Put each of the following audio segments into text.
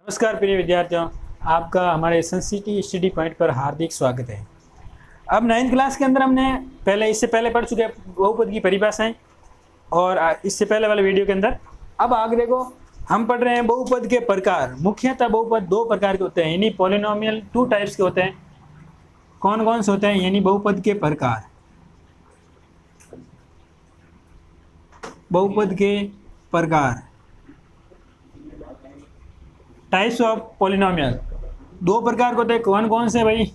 नमस्कार प्रिय विद्यार्थियों, आपका हमारे संसिटी स्टडी पॉइंट पर हार्दिक स्वागत है। अब 9th क्लास के अंदर हमने इससे पहले पढ़ चुके बहुपद की परिभाषाएं और इससे पहले वाले वीडियो के अंदर अब आगे देखो हम पढ़ रहे हैं बहुपद के प्रकार। मुख्यतः बहुपद दो प्रकार के होते हैं, यानी पॉलिनोमियल 2 टाइप्स के होते हैं। कौन कौन से होते हैं? यानी बहुपद के प्रकार, बहुपद के प्रकार, टाइप्स ऑफ पॉलिनोमियल। दो प्रकार के होते हैं। कौन कौन से भाई?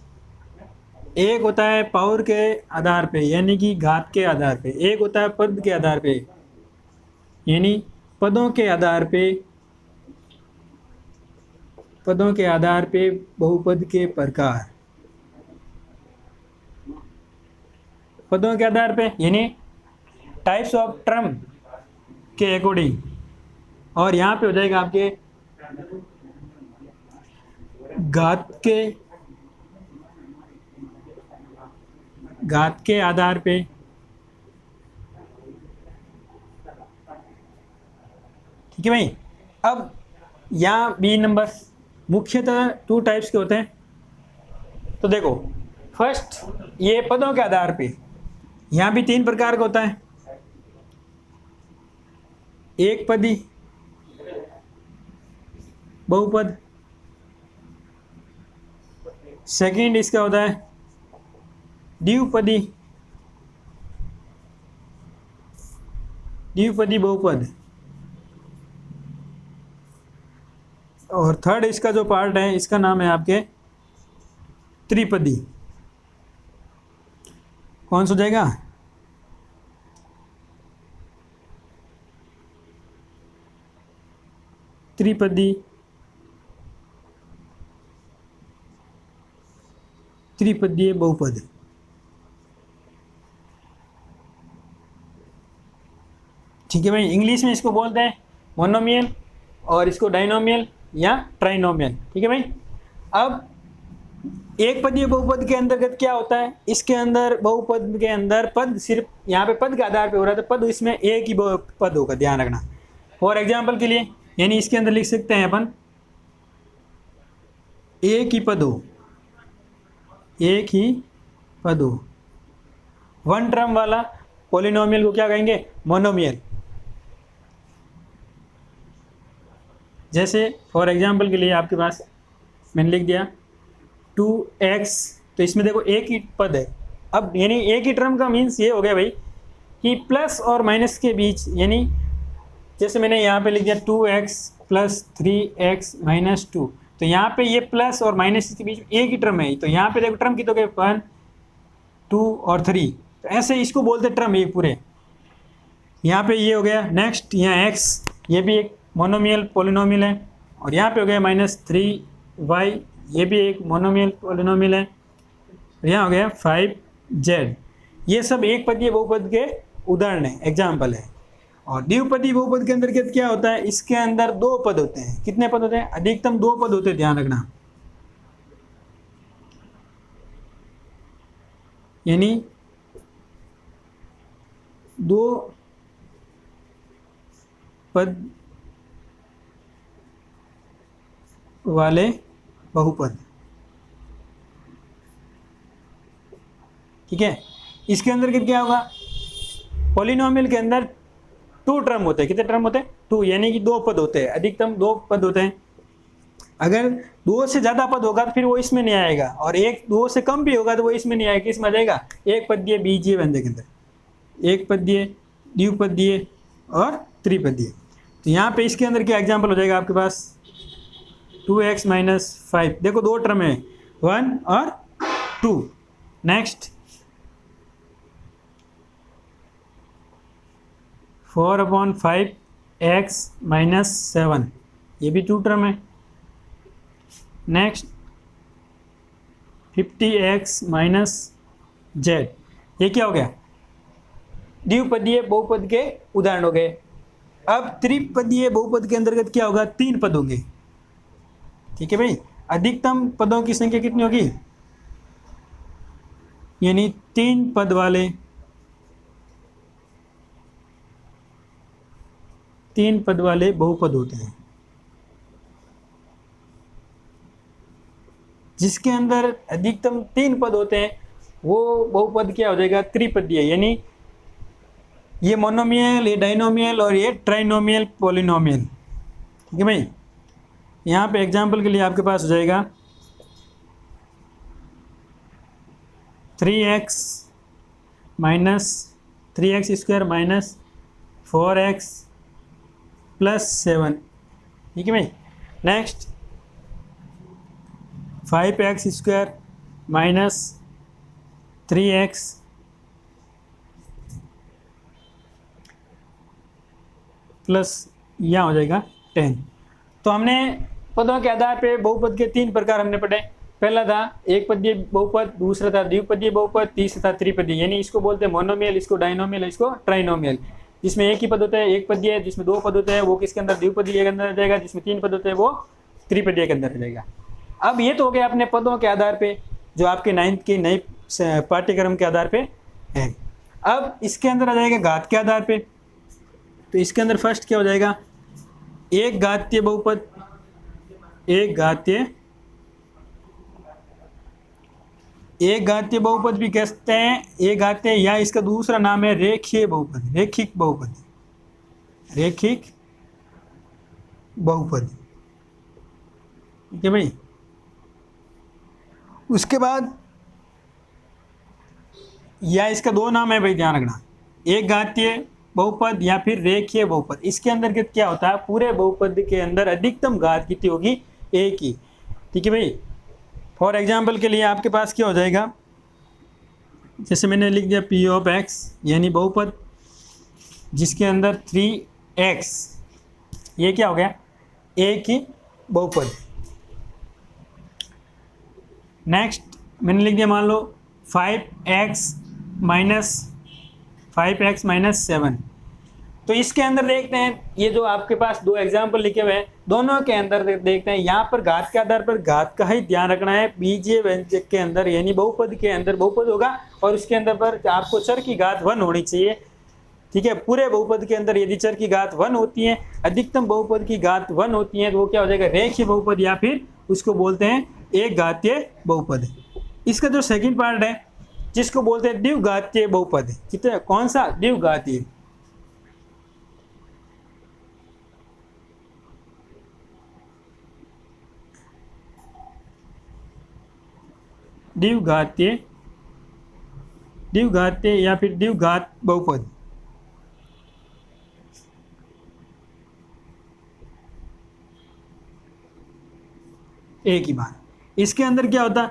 एक होता है पावर के आधार पे यानी कि घात के आधार पे, एक होता है पद के आधार पे यानी पदों के आधार पे, पदों के आधार पे बहुपद के प्रकार, पदों के आधार पे यानी टाइप्स ऑफ टर्म के अकॉर्डिंग। और यहाँ पे हो जाएगा आपके घात के आधार पे, ठीक है भाई। अब यहाँ बी नंबर मुख्यतः 2 टाइप्स के होते हैं। तो देखो फर्स्ट ये पदों के आधार पे, यहाँ भी 3 प्रकार का होता है। एक पदी बहुपद, सेकंड इसका होता है द्विपदी बहुपद, और थर्ड इसका जो पार्ट है इसका नाम है आपके त्रिपदी। कौन सा हो जाएगा? त्रिपदी त्रिपदीय बहुपद। ठीक है भाई, इंग्लिश में इसको बोलते हैं मोनोमियल और इसको डायनोमियल या ट्राइनोमियल। ठीक है भाई। अब एक पदीय बहुपद के अंतर्गत क्या होता है? इसके अंदर बहुपद के अंदर पद सिर्फ यहाँ पे पद के आधार पे हो रहा है, तो पद इसमें एक ही पद होगा, ध्यान रखना। फॉर एग्जाम्पल के लिए यानी इसके अंदर लिख सकते हैं अपन एक ही पद हो, एक ही पद हो। वन टर्म वाला पॉलिनोमियल को क्या कहेंगे? मोनोमियल। जैसे फॉर एग्जांपल के लिए आपके पास मैंने लिख दिया 2x, तो इसमें देखो एक ही पद है। अब यानी एक ही टर्म का मीन्स ये हो गया भाई कि प्लस और माइनस के बीच, यानी जैसे मैंने यहाँ पे लिख दिया 2x + 3x - 2, तो यहाँ पे ये प्लस और माइनस के बीच एक ही टर्म है। तो यहाँ पे देखो टर्म की तो 1 2 और 3, तो ऐसे इसको बोलते टर्म ये पूरे। यहाँ पे ये हो गया। नेक्स्ट यहाँ x, ये भी एक मोनोमियल पॉलिनोमियल है। और यहाँ पे हो गया -3y, ये भी एक मोनोमियल पॉलिनोमियल है। और यहाँ हो गया 5z। ये सब एक पदीय बहुपद के उदाहरण है, एग्जाम्पल है। और द्विपदी बहुपद के अंदर क्या होता है? इसके अंदर 2 पद होते हैं। कितने पद होते हैं? अधिकतम 2 पद होते हैं, ध्यान रखना। यानी 2 पद वाले बहुपद। ठीक है। इसके अंदर क्या होगा? पॉलिनोमियल के अंदर 2 टर्म होते हैं। कितने टर्म होते हैं? 2, यानी कि 2 पद होते हैं, अधिकतम 2 पद होते हैं। अगर 2 से ज़्यादा पद होगा तो फिर वो इसमें नहीं आएगा, और 2 से कम भी होगा तो वो इसमें नहीं आएगा। किसमें आ जाएगा? एक पदीय बीजीय व्यंजक के अंदर, एक पदीय, द्विपदीय और त्रिपदीय। तो यहाँ पे इसके अंदर क्या एग्जाम्पल हो जाएगा आपके पास? 2x - 5, देखो 2 टर्म है, 1 और 2। नेक्स्ट 4/5x - 7, ये भी 2 टर्म है। नेक्स्ट 50x - z, ये क्या हो गया? द्विपदीय बहुपद के उदाहरण हो गए। अब त्रिपदीय बहुपद के अंतर्गत क्या होगा? 3 पद होंगे। ठीक है भाई। अधिकतम पदों की संख्या कितनी होगी? यानी 3 पद वाले 3 पद वाले बहुपद होते हैं। जिसके अंदर अधिकतम 3 पद होते हैं वो बहुपद क्या हो जाएगा, त्रिपदीय। यानी ये मोनोमियल, ये डायनोमियल और ये ट्राइनोमियल पॉलिनोमियल। ठीक है भाई। यहाँ पे एग्जाम्पल के लिए आपके पास हो जाएगा 3x minus 3x² minus 4x plus 7। ठीक है भाई। Next 5x² minus 3x plus यहाँ हो जाएगा 10। तो हमने पदों के आधार पे बहुपद के 3 प्रकार हमने पढ़े। पहला था एक पदीय बहुपद, दूसरा था द्विपदीय बहुपद, तीसरा था त्रिपदीय। यानी इसको बोलते हैं मोनोमियल, इसको डायनोमियल, इसको ट्राइनोमियल। जिसमें एक ही पद होता है एक पदीय, जिसमें 2 पद होते हैं वो किसके अंदर, द्विपदीय के अंदर आ जाएगा, जिसमें 3 पद होते हैं वो त्रिपदीय के अंदर आ जाएगा। अब ये तो हो गया अपने पदों के आधार पे जो आपके 9th के नए पाठ्यक्रम के आधार पे है। अब इसके अंदर आ जाएगा घात के आधार पे। तो इसके अंदर फर्स्ट क्या हो जाएगा, एक घातीय बहुपद, एक घातीय बहुपद भी कहते हैं, एक घातीय, या इसका दूसरा नाम है रेखीय बहुपद, रेखिक बहुपद, रेखिक बहुपद। ठीक है भाई। उसके बाद या इसका 2 नाम है भाई, ध्यान रखना, एक घातीय बहुपद या फिर रेखीय बहुपद। इसके अंदर क्या होता है, पूरे बहुपद के अंदर अधिकतम घात कितनी होगी, एक ही। ठीक है भाई। फॉर एग्जाम्पल के लिए आपके पास क्या हो जाएगा, जैसे मैंने लिख दिया p ऑफ x, यानी बहुपद जिसके अंदर 3x, ये क्या हो गया, एक ही बहुपद। नेक्स्ट मैंने लिख दिया मान लो 5x माइनस 7। तो इसके अंदर देखते हैं, ये जो आपके पास 2 एग्जाम्पल लिखे हुए हैं, दोनों के अंदर देखते हैं। यहाँ पर घात के आधार पर घात का ही ध्यान रखना है। बीजीय व्यंजक के अंदर यानी बहुपद के अंदर बहुपद होगा और उसके अंदर पर आपको चर की घात 1 होनी चाहिए। ठीक है। पूरे बहुपद के अंदर यदि चर की घात 1 होती है, अधिकतम बहुपद की घात 1 होती है, तो वो क्या हो जाएगा, रेखीय बहुपद, या फिर उसको बोलते हैं एक घातीय बहुपद। इसका जो सेकंड पार्ट है जिसको बोलते हैं द्विघातीय बहुपद, कितने, कौन सा, द्विघातीय। द्विघातीय या फिर द्विघात बहुपद। एक ही बात। इसके अंदर क्या होता है,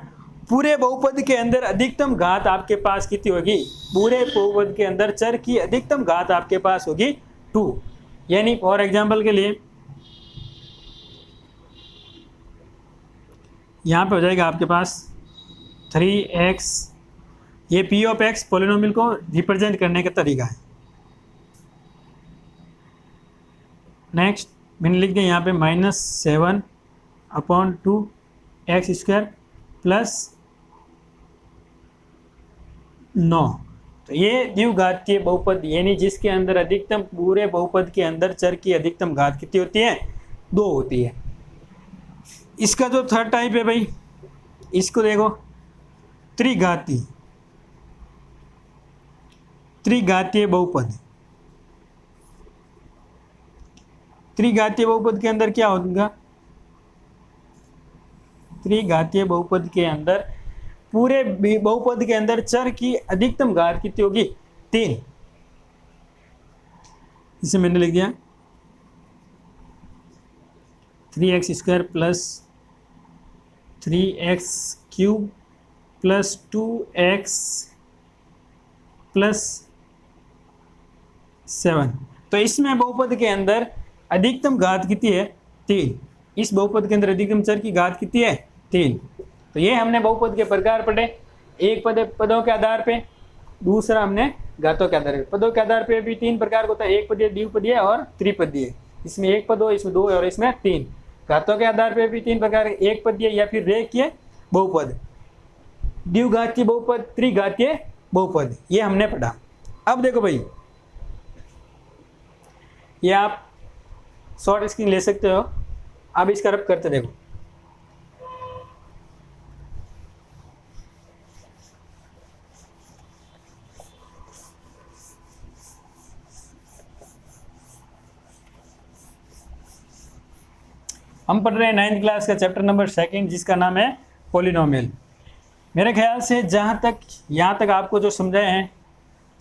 पूरे बहुपद के अंदर अधिकतम घात आपके पास कितनी होगी, पूरे बहुपद के अंदर चर की अधिकतम घात आपके पास होगी 2। यानी फॉर एग्जांपल के लिए यहाँ पे हो जाएगा आपके पास 3x, ये p ऑफ x पॉलिनोमियल को रिप्रेजेंट करने का तरीका है। नेक्स्ट मैंने लिख दिया यहाँ पे -7/2x² प्लस 9। तो ये द्विघातीय बहुपद, यानी जिसके अंदर अधिकतम, पूरे बहुपद के अंदर चर की अधिकतम घात कितनी होती है, 2 होती है। इसका जो थर्ड टाइप है भाई, इसको देखो, त्रिघातीय बहुपद। त्रिघातीय बहुपद के अंदर क्या होगा, त्रिघातीय बहुपद के अंदर पूरे बहुपद के अंदर चर की अधिकतम घात कितनी होगी, 3। इसे मैंने लिख दिया 3x² plus 3x³ plus 2x plus 7। तो इसमें बहुपद के अंदर अधिकतम घात कितनी है, 3। इस बहुपद के अंदर अधिकतम चर की घात कितनी है, 3। तो ये हमने बहुपद के प्रकार पढ़े, एक पदों के आधार पे, दूसरा हमने घातों के आधार पे। पदों के आधार पे भी 3 प्रकार का होता है, एक पदीय, द्विपदीय और त्रिपदीय। इसमें एक पद हो, इसमें 2 और इसमें 3। घातों के आधार पे भी 3 प्रकार, एक पदीय या फिर रेखीय बहुपद, द्विघातीय बहुपद, त्रिघातीय बहुपद, ये हमने पढ़ा। अब देखो भाई, ये आप शॉर्ट स्क्रीन ले सकते हो। अब इसका रब करते देखो, हम पढ़ रहे हैं 9th क्लास का चैप्टर नंबर 2 जिसका नाम है पॉलिनोमियल। मेरे ख्याल से जहाँ तक यहाँ तक आपको जो समझाए हैं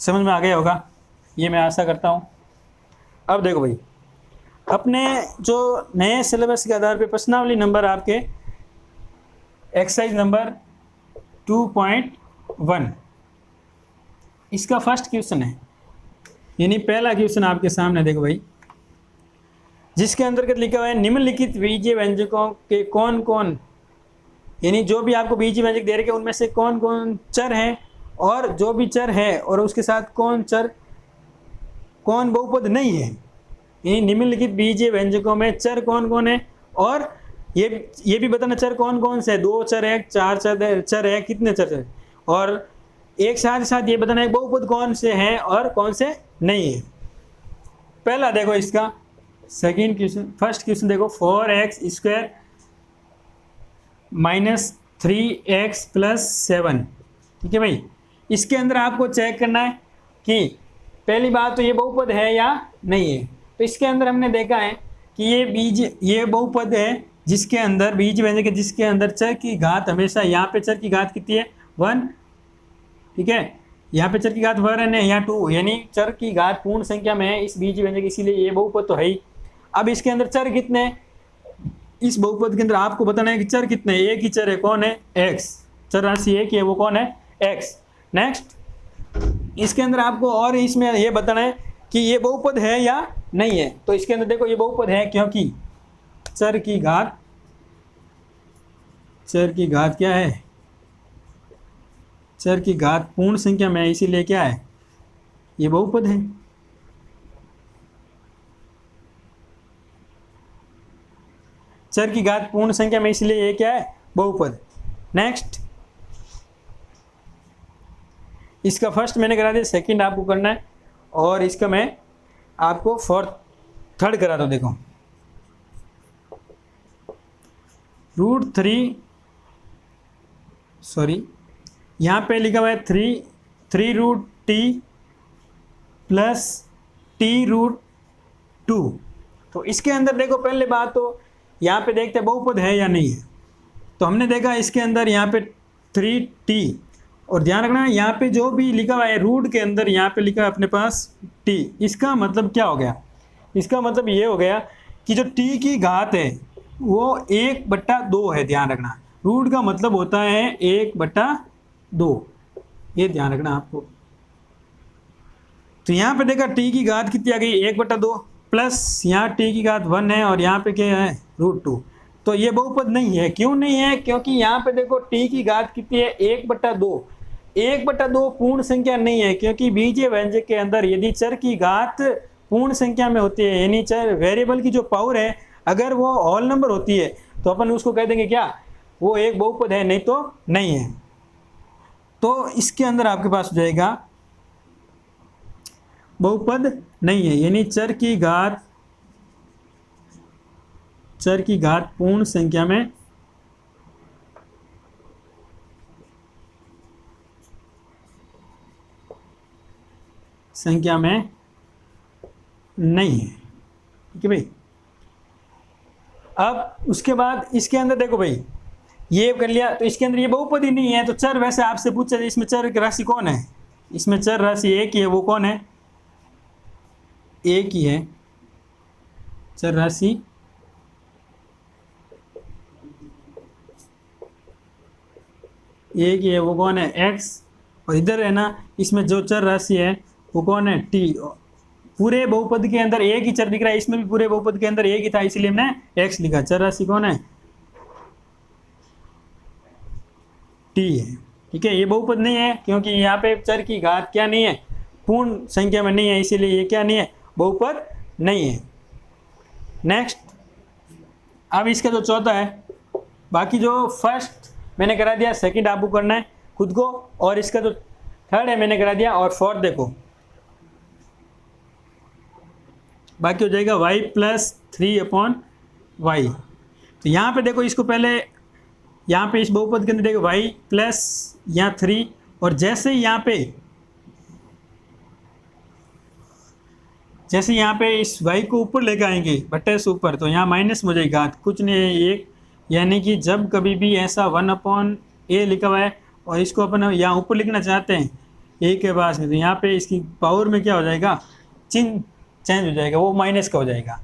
समझ में आ गया होगा, ये मैं आशा करता हूँ। अब देखो भाई, अपने जो नए सिलेबस के आधार पे प्रश्नावली नंबर आपके एक्सरसाइज नंबर 2.1 इसका फर्स्ट क्वेश्चन है, यानी पहला क्वेश्चन आपके सामने देखो भाई, जिसके अंतर्गत लिखा हुआ है निम्नलिखित बीजीय व्यंजकों के कौन कौन, यानी जो भी आपको बीजीय व्यंजक दे रखे उनमें से कौन कौन चर हैं, और जो भी चर है और उसके साथ कौन बहुपद नहीं है। यानी निम्नलिखित बीजीय व्यंजकों में चर कौन कौन है, और ये भी बताना चर कौन कौन से है, 2 चर है, 4 चर है, कितने चर है, और एक साथ ये बताना है बहुपद कौन से हैं और कौन से नहीं है। पहला देखो इसका सेकंड क्वेश्चन, फर्स्ट क्वेश्चन देखो 4x² - 3x + 7, ठीक है भाई। इसके अंदर आपको चेक करना है कि पहली बात तो ये बहुपद है या नहीं है। तो इसके अंदर हमने देखा है कि ये बहुपद है जिसके अंदर बीजीय व्यंजक है जिसके अंदर चर की घात हमेशा, यहाँ पे चर की घात कितनी है 1, ठीक है, यहाँ पे चर की घात 1 है, यहाँ 2, यानी चर की घात पूर्ण संख्या में है इस बीजीय व्यंजक, इसीलिए ये बहुपद तो है ही। अब इसके अंदर चर कितने हैं, इस बहुपद के अंदर आपको बताना है कि चर कितने हैं। एक ही चर है, कौन है, x, चर राशि एक ही है, वो कौन है, x। नेक्स्ट इसके अंदर आपको और इसमें ये बताना है कि ये बहुपद है या नहीं है। तो इसके अंदर देखो ये बहुपद है, क्योंकि चर की घात क्या है, चर की घात पूर्ण संख्या में है, इसीलिए क्या है, ये बहुपद है। चर की घात पूर्ण संख्या में, इसलिए ये क्या है, बहुपद। नेक्स्ट इसका फर्स्ट मैंने करा दिया, सेकंड आपको करना है, और इसका मैं आपको थर्ड करा दो। देखो यहाँ पे लिखा हुआ है 3√t + t√2। तो इसके अंदर देखो पहले बात तो यहाँ पे देखते हैं बहुपद है या नहीं है। तो हमने देखा इसके अंदर यहाँ पे 3t, और ध्यान रखना यहाँ पे जो भी लिखा हुआ है रूट के अंदर यहाँ पे लिखा है अपने पास t, इसका मतलब क्या हो गया, इसका मतलब ये हो गया कि जो t की घात है वो 1/2 है। ध्यान रखना रूट का मतलब होता है 1/2, ये ध्यान रखना आपको। तो यहाँ पे देखा t की घात कितनी आ गई, 1/2, प्लस यहाँ t की घात 1 है, और यहाँ पे क्या है, √2। तो ये बहुपद नहीं है। क्यों नहीं है, क्योंकि यहाँ पे देखो t की घात कितनी है, 1/2। 1/2 पूर्ण संख्या नहीं है, क्योंकि बीजीय व्यंजक के अंदर यदि चर की घात पूर्ण संख्या में होती है, यानी चर वेरिएबल की जो पावर है अगर वो होल नंबर होती है तो अपन उसको कह देंगे क्या, वो एक बहुपद है, नहीं तो नहीं है। तो इसके अंदर आपके पास हो जाएगा बहुपद नहीं है, यानी चर की घात पूर्ण संख्या में नहीं है, ठीक है भाई। अब उसके बाद इसके अंदर देखो भाई, ये कर लिया, तो इसके अंदर ये बहुपद ही नहीं है। तो चर वैसे आपसे पूछा इसमें चर की राशि कौन है, इसमें चर राशि एक ही है, वो कौन है, एक ही है, चर राशि एक ही है, वो कौन है, x। और इधर है ना, इसमें जो चर राशि है वो कौन है, t। पूरे बहुपद के अंदर एक ही चर दिख रहा है, इसमें भी पूरे बहुपद के अंदर एक ही था, इसलिए हमने x लिखा। चर राशि कौन है, t है, ठीक है। ये बहुपद नहीं है, क्योंकि यहाँ पे चर की घात क्या नहीं है, पूर्ण संख्या में नहीं है, इसीलिए ये क्या नहीं है, बहुपद नहीं है। नेक्स्ट अब इसका जो चौथा है, बाकी जो फर्स्ट मैंने करा दिया, सेकंड आपको करना है खुद को, और इसका जो थर्ड है मैंने करा दिया, और फोर्थ देखो बाकी हो जाएगा y + 3/y। तो यहाँ पे देखो इसको पहले यहाँ पे इस बहुपद के अंदर देखो y प्लस यहाँ 3, और जैसे ही यहाँ पे जैसे यहाँ पे इस y को ऊपर लेकर आएंगे बट्टे से ऊपर, तो यहाँ माइनस में हो जाएगी घात, कुछ नहीं है एक, यानी कि जब कभी भी ऐसा 1/a लिखा हुआ है और इसको अपन यहाँ ऊपर लिखना चाहते हैं a के पास में, तो यहाँ पे इसकी पावर में क्या हो जाएगा, चिन्ह चेंज हो जाएगा, वो माइनस का हो जाएगा।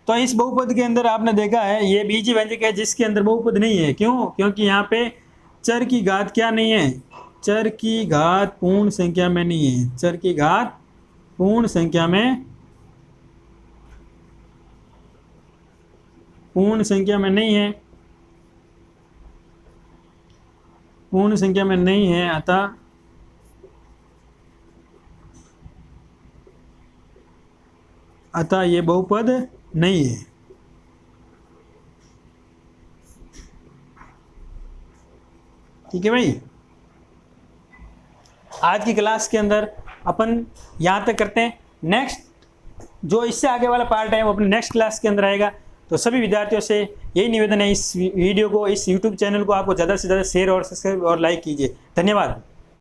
तो इस बहुपद के अंदर आपने देखा है ये बीजीय व्यंजक है जिसके अंदर बहुपद नहीं है। क्यों? क्योंकि यहाँ पे चर की घात क्या नहीं है, चर की घात पूर्ण संख्या में नहीं है, चर की घात पूर्ण संख्या में नहीं है, पूर्ण संख्या में नहीं है, अतः ये बहुपद नहीं है। ठीक है भाई, आज की क्लास के अंदर अपन यहाँ तक करते हैं। नेक्स्ट जो इससे आगे वाला पार्ट है वो अपने नेक्स्ट क्लास के अंदर आएगा। तो सभी विद्यार्थियों से यही निवेदन है, इस वीडियो को, इस यूट्यूब चैनल को आपको ज़्यादा से ज़्यादा शेयर और सब्सक्राइब और लाइक कीजिए। धन्यवाद।